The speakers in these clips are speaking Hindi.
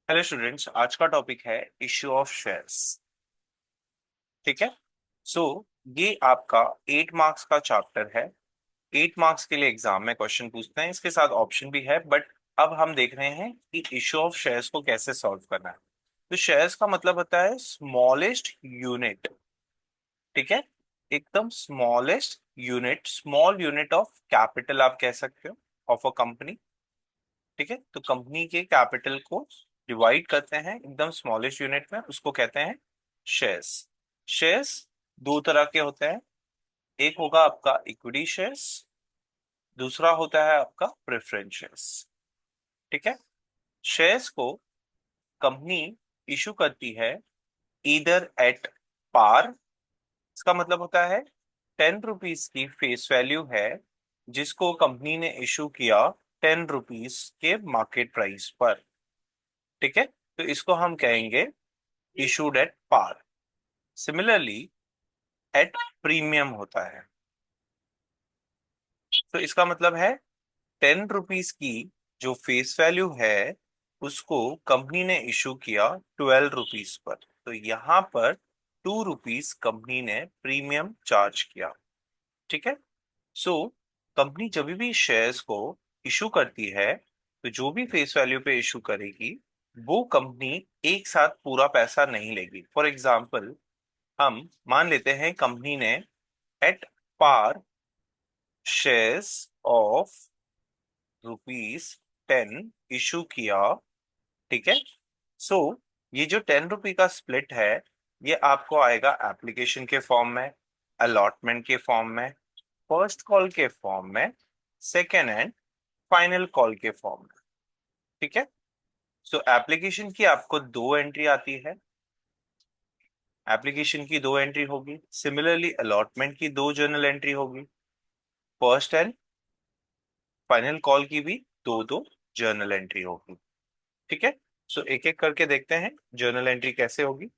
हेलो स्टूडेंट्स, आज का टॉपिक है इश्यू ऑफ शेयर्स। ठीक है। सो ये आपका 8 मार्क्स का चैप्टर है। 8 मार्क्स के लिए एग्जाम में क्वेश्चन पूछते हैं, इसके साथ ऑप्शन भी है। बट अब हम देख रहे हैं कि इश्यू ऑफ शेयर्स को कैसे सॉल्व करना है। तो शेयर्स का मतलब होता है स्मॉलेस्ट यूनिट। ठीक है। एकदम smallest unit, small unit of capital आप कह सकते हो, ऑफ अ कंपनी। ठीक है। तो कंपनी के कैपिटल को डिवाइड करते हैं एकदम स्मॉलेस्ट यूनिट में, उसको कहते हैं शेयर्स। शेयर्स दो तरह के होते हैं। एक होगा आपका इक्विटी शेयर्स, दूसरा होता है आपका प्रेफरेंस शेयर्स। ठीक है। शेयर्स को कंपनी इशू करती है ईदर एट पार। इसका मतलब होता है 10 रुपीज की फेस वैल्यू है जिसको कंपनी ने इशू किया 10 रुपीज के मार्केट प्राइस पर। ठीक है। तो इसको हम कहेंगे issued at par. Similarly at premium होता है। तो इसका मतलब है 10 रुपीज की जो फेस वैल्यू है उसको कंपनी ने इशू किया 12 रुपीज पर। तो यहाँ पर 2 रुपीज कंपनी ने प्रीमियम चार्ज किया। ठीक है। सो कंपनी जब भी शेयर्स को इशू करती है तो जो भी फेस वैल्यू पे इशू करेगी वो कंपनी एक साथ पूरा पैसा नहीं लेगी। फॉर एग्जाम्पल, हम मान लेते हैं कंपनी ने at par shares of rupees 10 issue किया। ठीक है। सो ये जो 10 रुपए का स्प्लिट है ये आपको आएगा एप्लीकेशन के फॉर्म में, अलॉटमेंट के फॉर्म में, फर्स्ट कॉल के फॉर्म में, सेकेंड एंड फाइनल कॉल के फॉर्म में। ठीक है। सो एप्लीकेशन की आपको दो एंट्री आती है, एप्लीकेशन की दो एंट्री होगी। सिमिलरली अलॉटमेंट की दो जर्नल एंट्री होगी। फर्स्ट एंड फाइनल कॉल की भी दो दो जर्नल एंट्री होगी। ठीक है। सो एक एक करके देखते हैं जर्नल एंट्री कैसे होगी।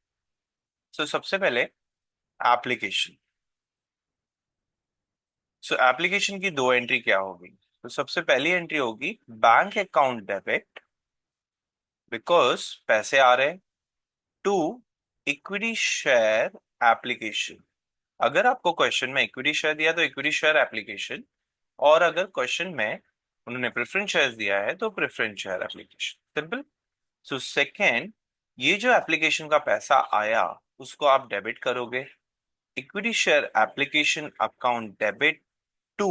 सो सबसे पहले एप्लीकेशन। सो एप्लीकेशन की दो एंट्री क्या होगी? तो सबसे पहली एंट्री होगी बैंक अकाउंट डेबिट, बिकॉज पैसे आ रहे हैं, टू इक्विटी शेयर एप्लीकेशन। अगर आपको क्वेश्चन में इक्विटी शेयर दिया तो इक्विटी शेयर एप्लीकेशन, और अगर क्वेश्चन में उन्होंने प्रेफरेंस शेयर दिया है तो preference share application. Simple. So second, ये जो एप्लीकेशन का पैसा आया उसको आप डेबिट करोगे। Equity share application account debit to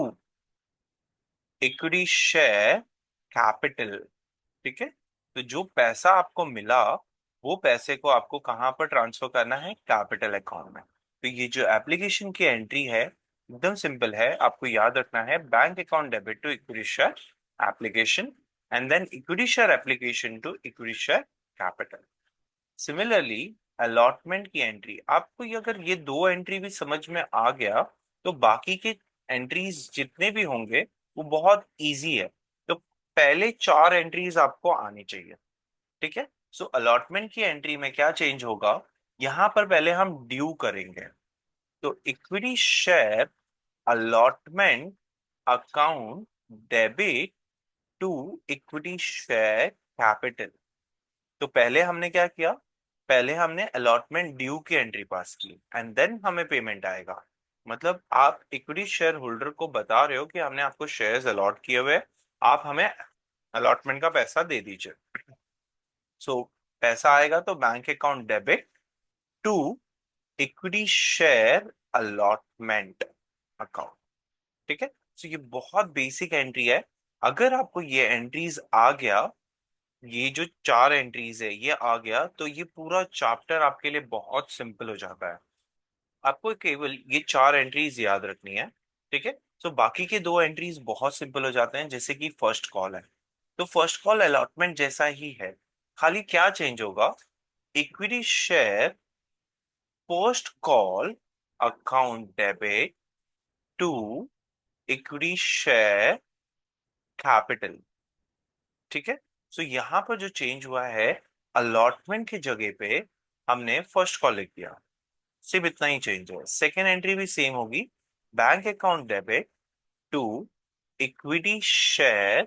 equity share capital. ठीक है। तो जो पैसा आपको मिला वो पैसे को आपको कहां पर ट्रांसफर करना है? कैपिटल अकाउंट में। तो ये जो एप्लीकेशन की एंट्री है एकदम सिंपल है, आपको याद रखना है bank account debit to equity share application and then equity share application to equity share capital. Similarly allotment की एंट्री, आपको अगर ये दो एंट्री भी समझ में आ गया तो बाकी के एंट्रीज जितने भी होंगे वो बहुत इजी है। तो पहले चार एंट्रीज आपको आनी चाहिए। ठीक है। सो अलॉटमेंट की एंट्री में क्या चेंज होगा? यहां पर पहले हम ड्यू करेंगे। तो equity share allotment account debit to equity share capital. तो पहले हमने क्या किया? पहले हमने अलॉटमेंट ड्यू की एंट्री पास की एंड देन हमें पेमेंट आएगा। मतलब आप इक्विटी शेयर होल्डर को बता रहे हो कि हमने आपको शेयर्स अलॉट किए हुए हैं, आप हमें अलॉटमेंट का पैसा दे दीजिए। सो पैसा आएगा तो bank account debit to equity share allotment account. ठीक है। सो ये बहुत बेसिक एंट्री है। अगर आपको ये एंट्रीज आ गया, ये जो चार एंट्रीज है ये आ गया, तो ये पूरा चैप्टर आपके लिए बहुत सिंपल हो जाता है। आपको केवल ये चार एंट्रीज याद रखनी है। ठीक है। तो बाकी के दो एंट्रीज बहुत सिंपल हो जाते हैं, जैसे कि फर्स्ट कॉल है। तो फर्स्ट कॉल अलॉटमेंट जैसा ही है, खाली क्या चेंज होगा? Equity share post call account debit to equity share capital. ठीक है। सो यहाँ पर जो चेंज हुआ है, अलॉटमेंट की जगह पे हमने फर्स्ट कॉल लिख दिया, सिर्फ इतना ही चेंज है। सेकेंड एंट्री भी सेम होगी, bank account debit to equity share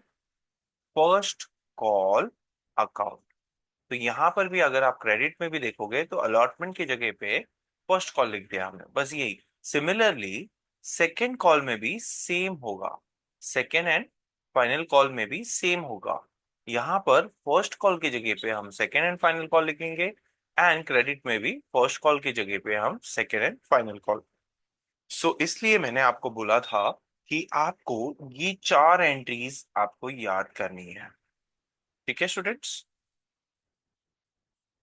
first call account. तो यहां पर भी अगर आप क्रेडिट में भी देखोगे तो अलॉटमेंट की जगह पे फर्स्ट कॉल लिख दिया हमने, बस यही। सिमिलरली सेकेंड कॉल में भी सेम होगा, सेकेंड एंड फाइनल कॉल में भी सेम होगा। यहाँ पर फर्स्ट कॉल की जगह पे हम सेकेंड एंड फाइनल कॉल लिखेंगे, एंड क्रेडिट में भी फर्स्ट कॉल की जगह पे हम सेकेंड एंड फाइनल कॉल। सो इसलिए मैंने आपको बोला था कि आपको ये चार एंट्रीज आपको याद करनी है। ठीक है स्टूडेंट्स।